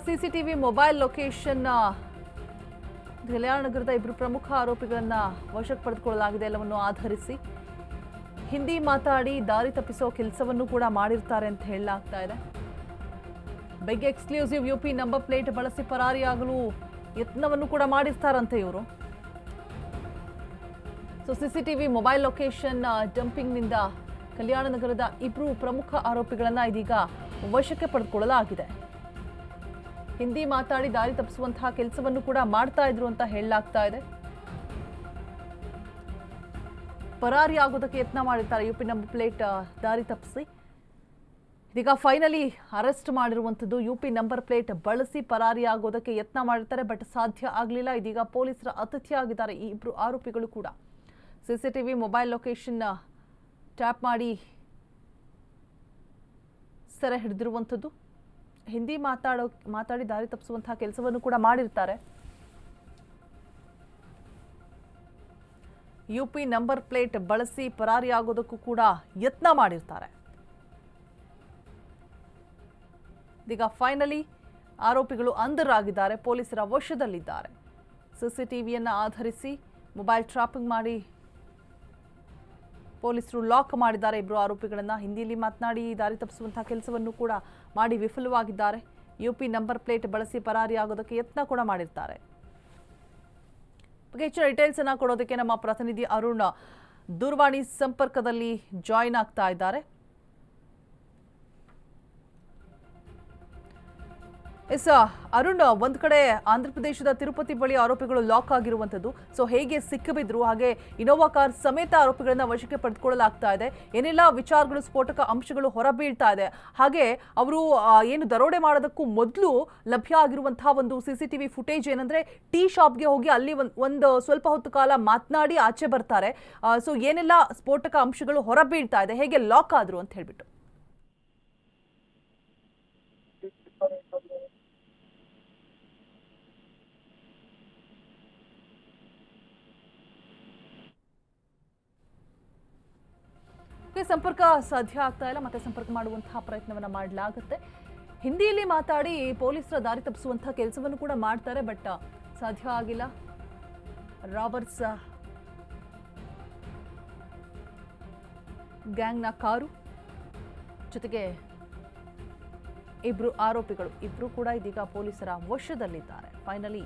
CCTV mobile location ಕಲ್ಯಾಣ ನಗರದ ಇಬ್ಬರು ಪ್ರಮುಖ ಆರೋಪಿಗಳನ್ನ ವಶಕ್ಕೆ ಪಡೆದುಕೊಳ್ಳಲಾಗಿದೆ. ಎಲ್ಲವನ್ನು ಆಧರಿಸಿ ಹಿಂದಿ ಮಾತಾಡಿ ದಾರಿ ತಪ್ಪಿಸೋ ಕೆಲಸವನ್ನು ಕೂಡ ಮಾಡಿರ್ತಾರೆ ಅಂತ ಹೇಳಲಾಗ್ತಾ ಇದೆ. Big exclusive UP number plate ಬಳಸಿ ಪರಾರಿಯಾಗಲು ಯತ್ನವನ್ನು ಕೂಡ ಮಾಡಿರ್ತಾರಂತೆ ಇವರು. ಸಿಸಿಟಿವಿ ಮೊಬೈಲ್ ಲೊಕೇಶನ್ ಡಂಪಿಂಗ್ನಿಂದ ಕಲ್ಯಾಣ ನಗರದ ಇಬ್ಬರು ಪ್ರಮುಖ ಆರೋಪಿಗಳನ್ನ ಇದೀಗ ವಶಕ್ಕೆ ಪಡೆದುಕೊಳ್ಳಲಾಗಿದೆ. ಹಿಂದಿ ಮಾತಾಡಿ ದಾರಿ ತಪ್ಪಿಸುವಂತಹ ಕೆಲಸವನ್ನು ಕೂಡ ಮಾಡ್ತಾ ಇದ್ರು ಅಂತ ಹೇಳಲಾಗ್ತಾ ಇದೆ. ಪರಾರಿಯಾಗೋದಕ್ಕೆ ಯತ್ನ ಮಾಡಿರ್ತಾರೆ. ಯುಪಿ ನಂಬರ್ ಪ್ಲೇಟ್ ದಾರಿ ತಪ್ಪಿಸಿ ಇದೀಗ ಫೈನಲಿ ಅರೆಸ್ಟ್ ಮಾಡಿರುವಂಥದ್ದು. ಯುಪಿ ನಂಬರ್ ಪ್ಲೇಟ್ ಬಳಸಿ ಪರಾರಿಯಾಗೋದಕ್ಕೆ ಯತ್ನ ಮಾಡಿರ್ತಾರೆ, ಬಟ್ ಸಾಧ್ಯ ಆಗಲಿಲ್ಲ. ಇದೀಗ ಪೊಲೀಸರ ಅತಿಥಿಯಾಗಿದ್ದಾರೆ ಈ ಇಬ್ಬರು ಆರೋಪಿಗಳು ಕೂಡ. ಸಿಸಿಟಿವಿ ಮೊಬೈಲ್ ಲೊಕೇಶನ್ ಟ್ಯಾಪ್ ಸೆರೆ ಹಿಡಿದಿರುವಂಥದ್ದು. ಹಿಂದಿ ಮಾತಾಡಿ ದಾರಿ ತಪ್ಪಿಸುವಂತಹ ಕೆಲಸವನ್ನು ಕೂಡ ಮಾಡಿರ್ತಾರೆ. ಯುಪಿ ನಂಬರ್ ಪ್ಲೇಟ್ ಬಳಸಿ ಪರಾರಿಯಾಗೋದಕ್ಕೂ ಕೂಡ ಯತ್ನ ಮಾಡಿರ್ತಾರೆ. ಇದೀಗ ಫೈನಲಿ ಆರೋಪಿಗಳು ಅಂಧರಾಗಿದ್ದಾರೆ, ಪೊಲೀಸರ ವಶದಲ್ಲಿದ್ದಾರೆ. ಸಿಸಿಟಿವಿಯನ್ನು ಆಧರಿಸಿ ಮೊಬೈಲ್ ಟ್ರಾಪಿಂಗ್ ಮಾಡಿ ಪೊಲೀಸರು ಲಾಕ್ ಮಾಡಿದ್ದಾರೆ ಇಬ್ಬರು ಆರೋಪಿಗಳನ್ನ. ಹಿಂದಿಯಲ್ಲಿ ಮಾತನಾಡಿ ದಾರಿ ತಪ್ಪಿಸುವಂತಹ ಕೆಲಸವನ್ನು ಕೂಡ ಮಾಡಿ ವಿಫಲವಾಗಿದ್ದಾರೆ. ಯುಪಿ ನಂಬರ್ ಪ್ಲೇಟ್ ಬಳಸಿ ಪರಾರಿಯಾಗೋದಕ್ಕೆ ಯತ್ನ ಕೂಡ ಮಾಡಿರ್ತಾರೆ. ಬಗ್ಗೆ ಹೆಚ್ಚಿನ ಡೀಟೇಲ್ಸ್ ಅನ್ನ ಕೊಡೋದಕ್ಕೆ ನಮ್ಮ ಪ್ರತಿನಿಧಿ ಅರುಣ್ ದೂರವಾಣಿ ಸಂಪರ್ಕದಲ್ಲಿ ಜಾಯಿನ್ ಆಗ್ತಾ ಇದ್ದಾರೆ. ಎಸ್ ಅರುಣ್, ಒಂದ್ ಕಡೆ ಆಂಧ್ರ ಪ್ರದೇಶದ ತಿರುಪತಿ ಬಳಿ ಆರೋಪಿಗಳು ಲಾಕ್ ಆಗಿರುವಂತದ್ದು, ಸೊ ಹೇಗೆ ಸಿಕ್ಕಿಬಿದ್ರು, ಹಾಗೆ ಇನೋವಾ ಕಾರ್ ಸಮೇತ ಆರೋಪಿಗಳನ್ನ ವಶಕ್ಕೆ ಪಡೆದುಕೊಳ್ಳಲಾಗ್ತಾ ಇದೆ, ಏನೆಲ್ಲ ವಿಚಾರಗಳು, ಸ್ಫೋಟಕ ಅಂಶಗಳು ಹೊರಬೀಳ್ತಾ ಇದೆ, ಹಾಗೆ ಅವರು ಏನು ದರೋಡೆ ಮಾಡೋದಕ್ಕೂ ಮೊದಲು ಲಭ್ಯ ಆಗಿರುವಂತಹ ಒಂದು ಸಿಸಿಟಿವಿ ಫುಟೇಜ್ ಏನಂದ್ರೆ ಟೀ ಶಾಪ್ಗೆ ಹೋಗಿ ಅಲ್ಲಿ ಒಂದು ಸ್ವಲ್ಪ ಹೊತ್ತು ಕಾಲ ಮಾತನಾಡಿ ಆಚೆ ಬರ್ತಾರೆ. ಸೊ ಏನೆಲ್ಲ ಸ್ಫೋಟಕ ಅಂಶಗಳು ಹೊರಬೀಳ್ತಾ ಇದೆ, ಹೇಗೆ ಲಾಕ್ ಆದ್ರು ಅಂತ ಹೇಳ್ಬಿಟ್ಟು. ಸಂಪರ್ಕ ಸಾಧ್ಯ ಆಗ್ತಾ ಇಲ್ಲ, ಮತ್ತೆ ಸಂಪರ್ಕ ಮಾಡುವಂತಹ ಪ್ರಯತ್ನವನ್ನ ಮಾಡಲಾಗುತ್ತೆ. ಹಿಂದಿಯಲ್ಲಿ ಮಾತಾಡಿ ಪೊಲೀಸರ ದಾರಿ ತಪ್ಪಿಸುವಂತಹ ಕೆಲಸವನ್ನು ಕೂಡ ಮಾಡ್ತಾರೆ, ಬಟ್ ಸಾಧ್ಯ ಆಗಿಲ್ಲ. ರಾಬರ್ಸ್ ಗ್ಯಾಂಗ್ನ ಕಾರು ಜೊತೆಗೆ ಇಬ್ರು ಆರೋಪಿಗಳು ಇಬ್ರು ಕೂಡ ಇದೀಗ ಪೊಲೀಸರ ವಶದಲ್ಲಿದ್ದಾರೆ. ಫೈನಲಿ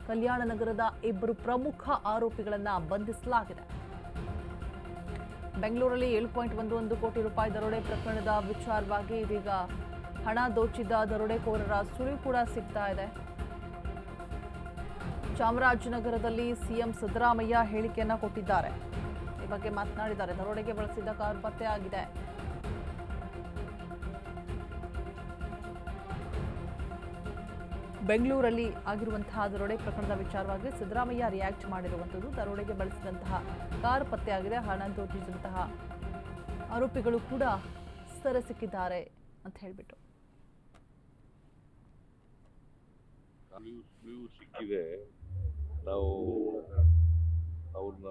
ಕಲ್ಯಾಣ ನಗರದ ಇಬ್ಬರು ಪ್ರಮುಖ ಆರೋಪಿಗಳನ್ನ ಬಂಧಿಸಲಾಗಿದೆ. ಬೆಂಗಳೂರಲ್ಲಿ 7.11 ಕೋಟಿ ರೂಪಾಯಿ ದರೋಡೆ ಪ್ರಕರಣದ ವಿಚಾರವಾಗಿ ಇದೀಗ ಹಣ ದೋಚಿದ್ದ ದರೋಡೆಕೋರರ ಸುಳಿವು ಕೂಡ ಸಿಗ್ತಾ ಇದೆ. ಚಾಮರಾಜನಗರದಲ್ಲಿ ಸಿಎಂ ಸಿದ್ದರಾಮಯ್ಯ ಹೇಳಿಕೆಯನ್ನ ಕೊಟ್ಟಿದ್ದಾರೆ. ಈ ಬಗ್ಗೆ ಮಾತನಾಡಿದ್ದಾರೆ. ದರೋಡೆಗೆ ಬಳಸಿದ್ದ ಕಾರು ಪತ್ತೆಯಾಗಿದೆ. ಬೆಂಗಳೂರಲ್ಲಿ ಆಗಿರುವಂತಹ ದರೋಡೆ ಪ್ರಕರಣದ ವಿಚಾರವಾಗಿ ಸಿದ್ದರಾಮಯ್ಯ ರಿಯಾಕ್ಟ್ ಮಾಡಿರುವಂಥದ್ದು. ದರೋಡೆಗೆ ಬಳಸಿದಂತಹ ಕಾರು ಪತ್ತೆಯಾಗಿದೆ. ಹಣ ದೋಚಿದಂತಹ ಆರೋಪಿಗಳು ಕೂಡ ಸೆರೆ ಸಿಕ್ಕಿದ್ದಾರೆ ಅಂತ ಹೇಳ್ಬಿಟ್ಟು ಸಿಕ್ಕಿದೆ. ನಾವು ಅವ್ರನ್ನ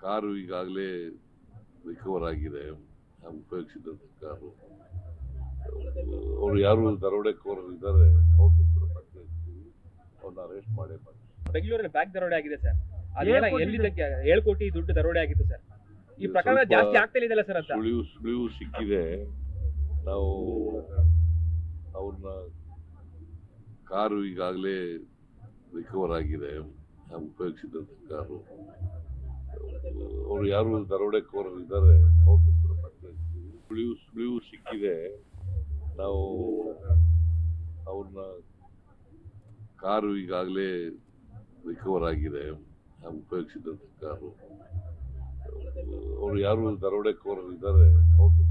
ಕಾರು ಈಗಾಗಲೇ ರಿಕವರ್ ಆಗಿದೆ, ಉಪಯೋಗಿಸಿದಂಥ ಕಾರು. ಅವ್ರು ಯಾರು ದರೋಡೆಕೋರರು ಇದ್ದಾರೆ ಅವ್ರನ್ನ ಕೂಡ ಪತ್ತೆ ಹಚ್ತೀವಿ, ಅವ್ರನ್ನ ಅರೆಸ್ಟ್ ಮಾಡೇ ಮಾಡಿ. ಬೆಂಗಳೂರಲ್ಲಿ ಬ್ಯಾಂಕ್ ದರೋಡೆ ಆಗಿದೆ ಸರ್. ಅದೆಲ್ಲ ಎಲ್ಲಿದ್ದಕ್ಕೆ 7 ಕೋಟಿ ದುಡ್ಡು ದರೋಡೆ ಆಗಿತ್ತು ಸರ್. ಈ ಪ್ರಕರಣ ಜಾಸ್ತಿ ಆಗ್ತಿಲ್ಲ ಸರ್ ಅಂತ ಸುಳಿವು ಸಿಕ್ಕಿದೆ. ನಾವು ಅವ್ರನ್ನ ಕಾರು ಈಗಾಗಲೇ ರಿಕವರ್ ಆಗಿದೆ, ಉಪಯೋಗಿಸಿದಂಥ ಕಾರು. ಅವ್ರು ಯಾರು ದರೋಡೆಕೋರರು ಇದ್ದಾರೆ ಅವ್ರನ್ನ ಕೂಡ ಪತ್ತೆ ಹಚ್ತೀವಿ. ಸುಳಿವು ಸಿಕ್ಕಿದೆ. ನಾವು ಅವ್ರನ್ನ ಕಾರು ಈಗಾಗಲೇ ರಿಕವರ್ ಆಗಿದೆ, ಉಪಯೋಗಿಸಿದಂಥ ಕಾರು. ಅವ್ರು ಯಾರು ದರೋಡೆಕೋರರು ಇದ್ದಾರೆ ಅವ್ರನ್ನ